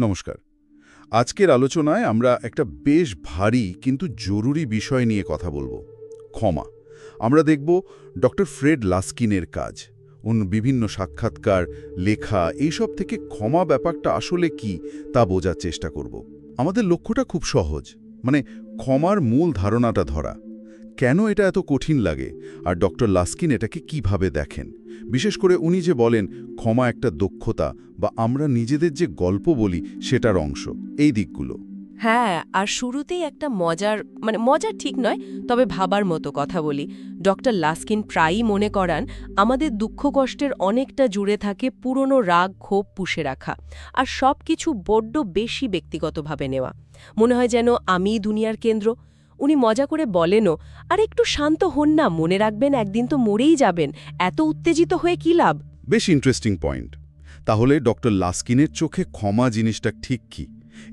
নমস্কার। আজকের আলোচনায় আমরা একটা বেশ ভারী কিন্তু জরুরি বিষয় নিয়ে কথা বলবো, ক্ষমা। আমরা দেখব ডক্টর ফ্রেড লাস্কিনের কাজ, বিভিন্ন সাক্ষাৎকার, লেখা, এইসব থেকে ক্ষমা ব্যাপারটা আসলে কি তা বোঝার চেষ্টা করব। আমাদের লক্ষ্যটা খুব সহজ, ক্ষমার মূল ধারণাটা ধরা। কেন এটা এত কঠিন লাগে, আর ডক্টর লাস্কিন এটাকে কিভাবে দেখেন। বিশেষ করে উনি যে বলেন ক্ষমা একটা দক্ষতা, বা আমরা নিজেদের যে গল্প বলি সেটার অংশ, এই দিকগুলো। হ্যাঁ, আর শুরুতেই একটা মজার ঠিক নয়, তবে ভাবার মতো কথা বলি। ডক্টর লাস্কিন প্রায়ই মনে করান আমাদের দুঃখ কষ্টের অনেকটা জুড়ে থাকে পুরনো রাগ ক্ষোভ পুষে রাখা, আর সব কিছু বড্ড বেশি ব্যক্তিগতভাবে নেওয়া। মনে হয় যেন আমিই দুনিয়ার কেন্দ্র। উনি মজা করে বলেনও, আর একটু শান্ত হন না, মনে রাখবেন একদিন তো মরেই যাবেন, এত উত্তেজিত হয়ে কী লাভ। বেশ ইন্টারেস্টিং পয়েন্ট। তাহলে ডক্টর লাস্কিনের চোখে ক্ষমা জিনিসটা ঠিক কি?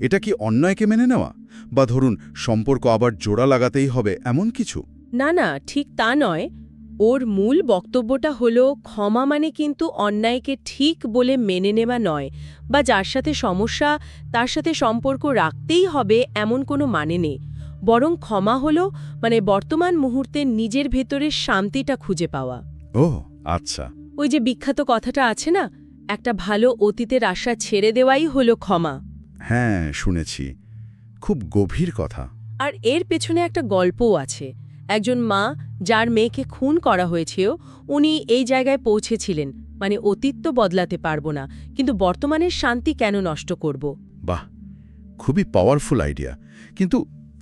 এটা কি অন্যায়কে মেনে নেওয়া, বা ধরুন সম্পর্ক আবার জোড়া লাগাতেই হবে এমন কিছু? না, ঠিক তা নয়। ওর মূল বক্তব্যটা হলো ক্ষমা মানে কিন্তু অন্যায়কে ঠিক বলে মেনে নেওয়া নয়, বা যার সাথে সমস্যা তার সাথে সম্পর্ক রাখতেই হবে এমন কোনো মানে নেই। বরং ক্ষমা হলো বর্তমান মুহূর্তে নিজের ভেতরের শান্তিটা খুঁজে পাওয়া। ও আচ্ছা। ওই যে বিখ্যাত কথাটা আছে না, একটা ভালো অতীতের আশা ছেড়ে দেওয়াই হলো ক্ষমা। হ্যাঁ, শুনেছি। খুব গভীর কথা। আর এর পেছনে একটা গল্পও আছে। একজন মা যার মেয়েকে খুন করা হয়েছিল, উনি এই জায়গায় পৌঁছেছিলেন, অতীত তো বদলাতে পারবো না, কিন্তু বর্তমানের শান্তি কেন নষ্ট করব। বাহ, খুবই পাওয়ারফুল আইডিয়া।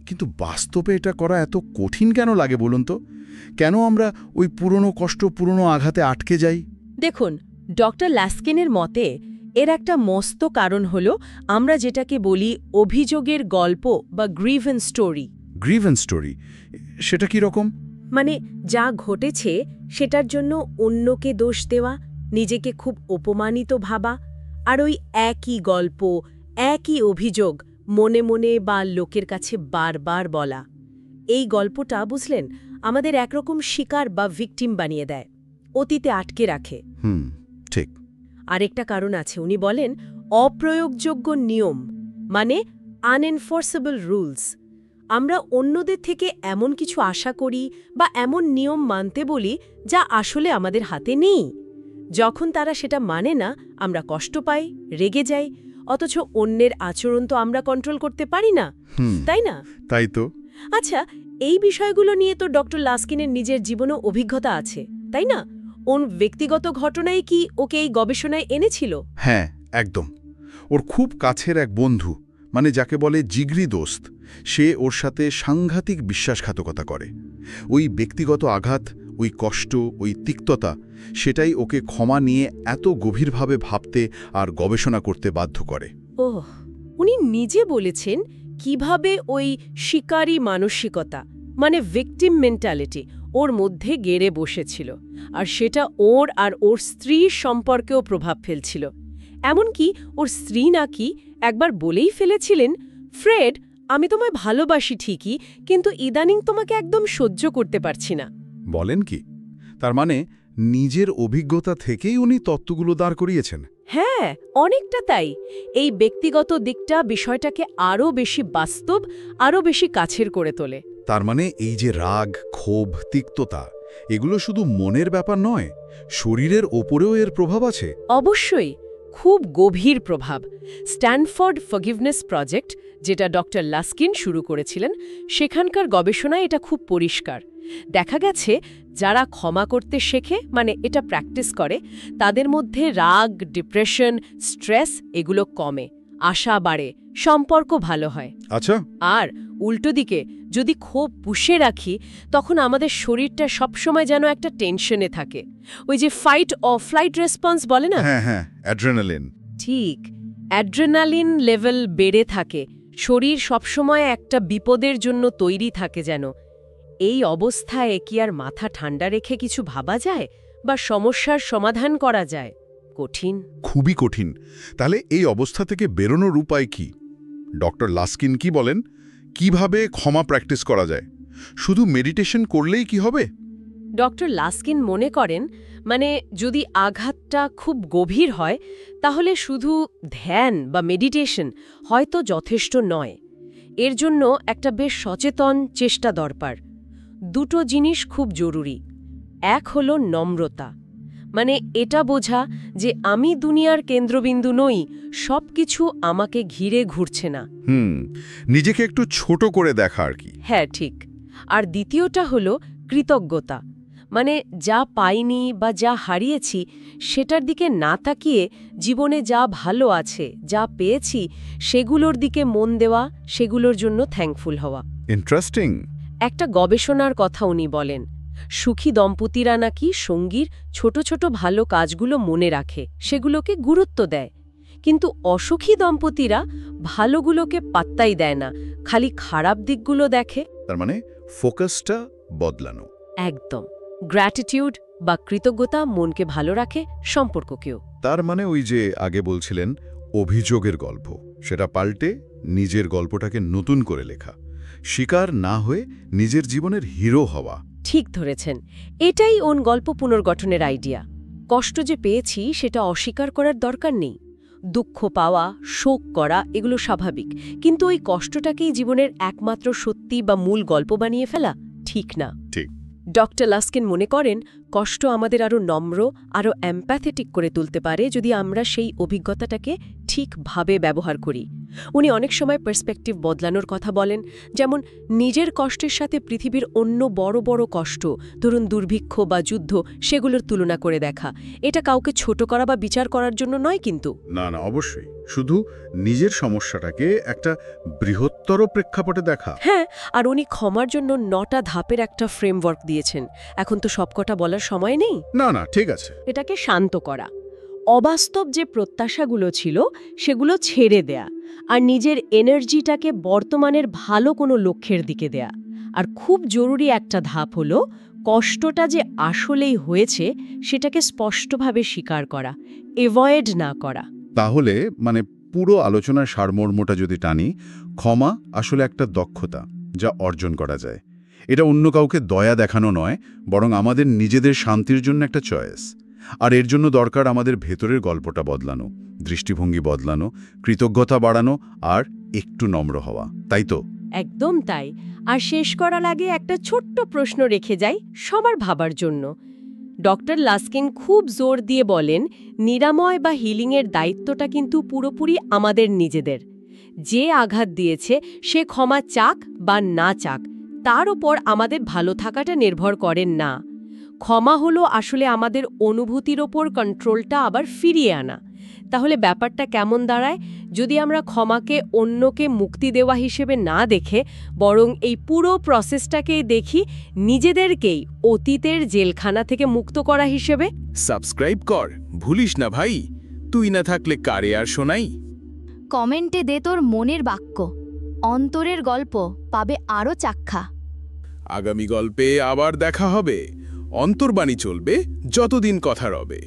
কিন্তু বাস্তবে এটা করা এত কঠিন কেন লাগে বলুন তো? কেন আমরা ওই পুরনো কষ্ট, পুরনো আঘাতে আটকে যাই? দেখুন, ডক্টর লাস্কিনের মতে এর একটা মস্ত কারণ হলো আমরা যেটাকে বলি অভিযোগের গল্প বা গ্রিভেন্স স্টোরি। গ্রিভেন্স স্টোরি, সেটা কি রকম? যা ঘটেছে সেটার জন্য অন্যকে দোষ দেওয়া, নিজেকে খুব অপমানিত ভাবা, আর ওই একই গল্প, একই অভিযোগ মনে মনে বা লোকের কাছে বারবার বলা। এই গল্পটা, বুঝলেন, আমাদের একরকম শিকার বা ভিকটিম বানিয়ে দেয়, অতীতে আটকে রাখে। ঠিক। আরেকটা কারণ আছে, উনি বলেন অপ্রয়োগযোগ্য নিয়ম, আনএনফোর্সেবল রুলস। আমরা অন্যদের থেকে এমন কিছু আশা করি বা এমন নিয়ম মানতে বলি যা আসলে আমাদের হাতে নেই। যখন তারা সেটা মানে না, আমরা কষ্ট পাই, রেগে যাই, অথচ অন্যের আচরণ তো আমরা কন্ট্রোল করতে পারি না, তাই না? তাই তো। আচ্ছা, এই বিষয়গুলো নিয়ে তো ডক্টর লাস্কিনের নিজের জীবনেও অভিজ্ঞতা আছে, তাই না? ওর ব্যক্তিগত ঘটনাই কি ওকে এই গবেষণায় এনেছিল? হ্যাঁ, একদম। ওর খুব কাছের এক বন্ধু, যাকে বলে জিগরি দোস্ত, সে ওর সাথে সাংঘাতিক বিশ্বাসঘাতকতা করে। ওই ব্যক্তিগত আঘাত, ওই কষ্ট, ওই তিক্ততা, সেটাই ওকে ক্ষমা নিয়ে এত গভীরভাবে ভাবতে আর গবেষণা করতে বাধ্য করে। ওহ, উনি নিজে বলেছেন কিভাবে ওই শিকারী মানসিকতা, ভিকটিম মেন্টালিটি ওর মধ্যে গেড়ে বসেছিল, আর সেটা ওর আর ওর স্ত্রীর সম্পর্কেও প্রভাব ফেলছিল। এমনকি ওর স্ত্রী নাকি একবার বলেই ফেলেছিলেন, ফ্রেড, আমি তোমায় ভালোবাসি ঠিকই, কিন্তু ইদানিং তোমাকে একদম সহ্য করতে পারছি না। বলেন কি? তার নিজের অভিজ্ঞতা থেকেই উনি তত্ত্বগুলো দাঁড় করিয়েছেন। হ্যাঁ, অনেকটা তাই। এই ব্যক্তিগত দিকটা বিষয়টাকে আরও বেশি বাস্তব, আরও বেশি কাছের করে তোলে। তার এই যে রাগ, ক্ষোভ, তিক্ততা, এগুলো শুধু মনের ব্যাপার নয়, শরীরের ওপরেও এর প্রভাব আছে। অবশ্যই, খুব গভীর প্রভাব। স্ট্যানফোর্ড ফরগিভনেস প্রজেক্ট, যেটা ডক্টর লাস্কিন শুরু করেছিলেন, সেখানকার গবেষণায় এটা খুব পরিষ্কার। দেখা গেছে যারা ক্ষমা করতে শেখে, এটা প্র্যাকটিস করে, তাদের মধ্যে রাগ, ডিপ্রেশন, স্ট্রেস এগুলো কমে, আশা বাড়ে, সম্পর্ক ভালো হয়। আচ্ছা। আর উল্টো দিকে যদি ক্ষোভ পুষে রাখি, তখন আমাদের শরীরটা সবসময় যেন একটা টেনশনে থাকে। ওই যে ফাইট অর ফ্লাইট রেসপন্স বলে না? হ্যাঁ, অ্যাড্রেনালিন। ঠিক, অ্যাড্রেনালিন লেভেল বেড়ে থাকে, শরীর সবসময় একটা বিপদের জন্য তৈরি থাকে যেন। এই অবস্থায় কি আর মাথা ঠান্ডা রেখে কিছু ভাবা যায়, বা সমস্যার সমাধান করা যায়? কঠিন, খুবই কঠিন। তাহলে এই অবস্থা থেকে বেরোনোর উপায় কি? ডক্টর লাস্কিন কি বলেন, কিভাবে ক্ষমা প্র্যাকটিস করা যায়? শুধু মেডিটেশন করলেই কি হবে? ডক্টর লাস্কিন মনে করেন মানে যদি আঘাতটা খুব গভীর হয় তাহলে শুধু ধ্যান বা মেডিটেশন হয়তো যথেষ্ট নয়। এর জন্য একটা বেশ সচেতন চেষ্টা দরকার। দুটো জিনিস খুব জরুরি। এক হলো নম্রতা, মানে এটা বোঝা যে আমি দুনিয়ার কেন্দ্রবিন্দু নই, সব কিছু আমাকে ঘিরে ঘুরছে না। নিজেকে একটু ছোট করে দেখা আর কি। হ্যাঁ, ঠিক। আর দ্বিতীয়টা হলো কৃতজ্ঞতা, মানে যা পাইনি বা যা হারিয়েছি সেটার দিকে না তাকিয়ে জীবনে যা ভালো আছে, যা পেয়েছি সেগুলোর দিকে মন দেওয়া, সেগুলোর জন্য থ্যাঙ্কফুল হওয়া। ইন্টারেস্টিং। একটা গবেষণার কথা উনি বলেন, সুখী দম্পতিরা নাকি সঙ্গীর ছোট ছোট ভালো কাজগুলো মনে রাখে, সেগুলোকে গুরুত্ব দেয়। কিন্তু অসুখী দম্পতিরা ভালোগুলোকে পাত্তাই দেয় না, খালি খারাপ দিকগুলো দেখে। তার মানে ফোকাসটা বদলানো। একদম। গ্র্যাটিটিউড বা কৃতজ্ঞতা মনকে ভালো রাখে, সম্পর্ককেও। তার মানে ওই যে আগে বলছিলেন অভিযোগের গল্প, সেটা পাল্টে নিজের গল্পটাকে নতুন করে লেখা, শিকার না হয়ে নিজের জীবনের হিরো হওয়া। ঠিক ধরেছেন, এটাই ওন গল্প পুনর্গঠনের আইডিয়া। কষ্ট যে পেয়েছি সেটা অস্বীকার করার দরকার নেই। দুঃখ পাওয়া, শোক করা এগুলো স্বাভাবিক, কিন্তু ওই কষ্টটাকেই জীবনের একমাত্র সত্যি বা মূল গল্প বানিয়ে ফেলা ঠিক না। ঠিক। ডক্টর লাস্কিন মনে করেন কষ্ট আমাদের আরও নম্র, আরও এমপ্যাথেটিক করে তুলতে পারে যদি আমরা সেই অভিজ্ঞতাটাকে ঠিকভাবে ব্যবহার করি। উনি অনেক সময় পার্সপেক্টিভ বদলানোর কথা বলেন, যেমন নিজের কষ্টের সাথে পৃথিবীর অন্য বড় বড় কষ্ট, ধরুন দুর্ভিক্ষ বা যুদ্ধ, সেগুলোর তুলনা করে দেখা। এটা কাউকে ছোট করা বা বিচার করার জন্য নয় কিন্তু। না, অবশ্যই, শুধু নিজের সমস্যাটাকে একটা বৃহত্তর প্রেক্ষাপটে দেখা। হ্যাঁ, আর উনি ক্ষমার জন্য 9টা ধাপের একটা ফ্রেমওয়ার্ক দিয়েছেন। এখন তো সবকটা বলার সময় নেই। না, ঠিক আছে। এটাকে শান্ত করা, অবাস্তব যে প্রত্যাশাগুলো ছিল সেগুলো ছেড়ে দেয়া, আর নিজের এনার্জিটাকে বর্তমানের ভালো কোনো লক্ষ্যের দিকে দেয়া। আর খুব জরুরি একটা ধাপ হলো কষ্টটা যে আসলেই হয়েছে সেটাকে স্পষ্টভাবে স্বীকার করা, এভয়েড না করা। তাহলে মানে পুরো আলোচনার সারমর্মটা যদি টানি, ক্ষমা আসলে একটা দক্ষতা যা অর্জন করা যায়। এটা অন্য কাউকে দয়া দেখানো নয়, বরং আমাদের নিজেদের শান্তির জন্য একটা চয়েস। আর এর জন্য দরকার আমাদের ভেতরের গল্পটা বদলানো, দৃষ্টিভঙ্গি বদলানো, কৃতজ্ঞতা বাড়ানো আর একটু নম্র হওয়া, তাই তো? একদম তাই। আর শেষ করার আগে একটা ছোট্ট প্রশ্ন রেখে যাই সবার ভাবার জন্য। ডক্টর লাস্কিন খুব জোর দিয়ে বলেন, নিরাময় বা হিলিংয়ের দায়িত্বটা কিন্তু পুরোপুরি আমাদের নিজেদের। যে আঘাত দিয়েছে সে ক্ষমা চাক বা না চাক, তার উপর আমাদের ভালো থাকাটা নির্ভর করেন না। ক্ষমা হলো আসলে আমাদের অনুভূতির ওপর কন্ট্রোলটা আবার ফিরিয়ে আনা। তাহলে ব্যাপারটা কেমন দাঁড়ায় যদি আমরা ক্ষমাকে অন্যকে মুক্তি দেওয়া হিসেবে না দেখে বরং এই পুরো প্রসেসটাকেই দেখি নিজেদেরকেই অতীতের জেলখানা থেকে মুক্ত করা হিসেবে? সাবস্ক্রাইব কর, ভুলিস না ভাই। তুই না থাকলে কারে আর শোনাই। কমেন্টে দে তোর মনের বাক্য, অন্তরের গল্প পাবে আরও চাক্ষা। আগামী গল্পে আবার দেখা হবে। অন্তর্বাণী চলবে যতদিন কথা রবে।